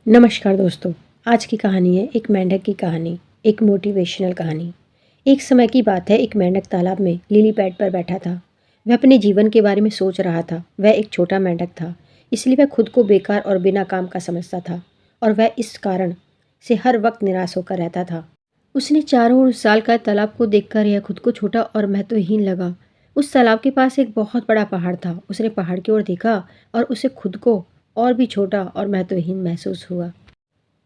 नमस्कार दोस्तों। आज की कहानी है एक मेंढक की कहानी, एक मोटिवेशनल कहानी। एक समय की बात है, एक मेंढक तालाब में लिली पैड पर बैठा था। वह अपने जीवन के बारे में सोच रहा था। वह एक छोटा मेंढक था, इसलिए वह खुद को बेकार और बिना काम का समझता था और वह इस कारण से हर वक्त निराश होकर रहता था। उसने चारों ओर विशाल का तालाब को देखकर यह खुद को छोटा और महत्वहीन लगा। उस तालाब के पास एक बहुत बड़ा पहाड़ था। उसने पहाड़ की ओर देखा और उसे खुद को और भी छोटा और महत्वहीन महसूस हुआ।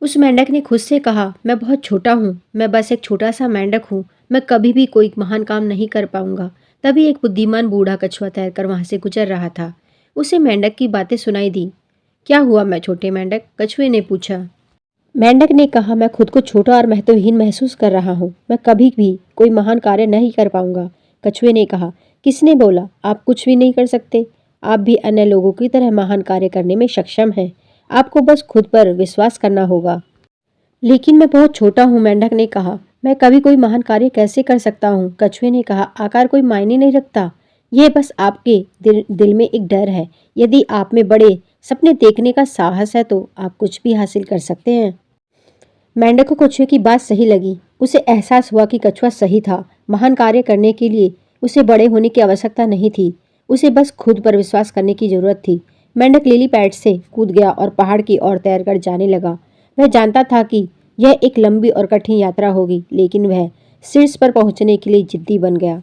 उस मेंढक ने खुद से कहा, मैं बहुत छोटा हूँ, मैं बस एक छोटा सा मेंढक हूँ, मैं कभी भी कोई महान काम नहीं कर पाऊंगा। तभी एक बुद्धिमान बूढ़ा कछुआ तैरकर वहां से गुजर रहा था। उसे मेंढक की बातें सुनाई दी। क्या हुआ मैं छोटे मेंढक? कछुए ने पूछा। मेंढक ने कहा, मैं खुद को छोटा और महत्वहीन महसूस कर रहा हूँ, मैं कभी भी कोई महान कार्य नहीं कर पाऊंगा। कछुए ने कहा, किसने बोला आप कुछ भी नहीं कर सकते? आप भी अन्य लोगों की तरह महान कार्य करने में सक्षम हैं। आपको बस खुद पर विश्वास करना होगा। लेकिन मैं बहुत छोटा हूँ, मेंढक ने कहा। मैं कभी कोई महान कार्य कैसे कर सकता हूँ? कछुए ने कहा, आकार कोई मायने नहीं रखता। यह बस आपके दिल में एक डर है। यदि आप में बड़े सपने देखने का साहस है तो आप कुछ भी हासिल कर सकते हैं। मेंढक को कछुए की बात सही लगी। उसे एहसास हुआ कि कछुआ सही था। महान कार्य करने के लिए उसे बड़े होने की आवश्यकता नहीं थी। उसे बस खुद पर विश्वास करने की जरूरत थी। मेंढक लिली पैड से कूद गया और पहाड़ की ओर तैरकर जाने लगा। वह जानता था कि यह एक लंबी और कठिन यात्रा होगी, लेकिन वह शीर्ष पर पहुंचने के लिए जिद्दी बन गया।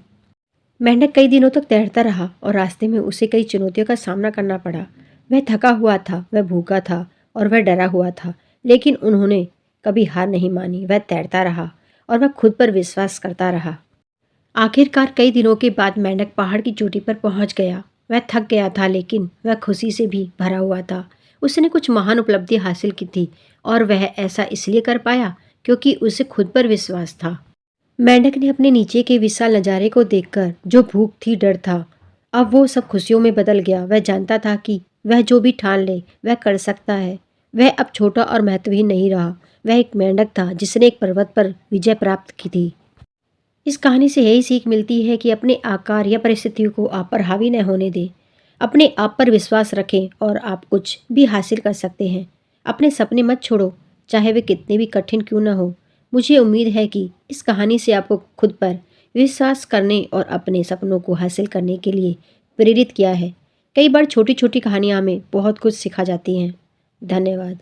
मेंढक कई दिनों तक तैरता रहा और रास्ते में उसे कई चुनौतियों का सामना करना पड़ा। वह थका हुआ था, वह भूखा था और वह डरा हुआ था, लेकिन उन्होंने कभी हार नहीं मानी। वह तैरता रहा और वह खुद पर विश्वास करता रहा। आखिरकार कई दिनों के बाद मेंढक पहाड़ की चोटी पर पहुंच गया। वह थक गया था, लेकिन वह खुशी से भी भरा हुआ था। उसने कुछ महान उपलब्धि हासिल की थी और वह ऐसा इसलिए कर पाया क्योंकि उसे खुद पर विश्वास था। मेंढक ने अपने नीचे के विशाल नज़ारे को देखकर जो भूख थी, डर था, अब वो सब खुशियों में बदल गया। वह जानता था कि वह जो भी ठान ले वह कर सकता है। वह अब छोटा और महत्वहीन नहीं रहा। वह एक मेंढक था जिसने एक पर्वत पर विजय प्राप्त की थी। इस कहानी से यही सीख मिलती है कि अपने आकार या परिस्थितियों को आप पर हावी न होने दें। अपने आप पर विश्वास रखें और आप कुछ भी हासिल कर सकते हैं। अपने सपने मत छोड़ो, चाहे वे कितने भी कठिन क्यों न हो। मुझे उम्मीद है कि इस कहानी से आपको खुद पर विश्वास करने और अपने सपनों को हासिल करने के लिए प्रेरित किया है। कई बार छोटी छोटी कहानियाँ हमें बहुत कुछ सिखा जाती हैं। धन्यवाद।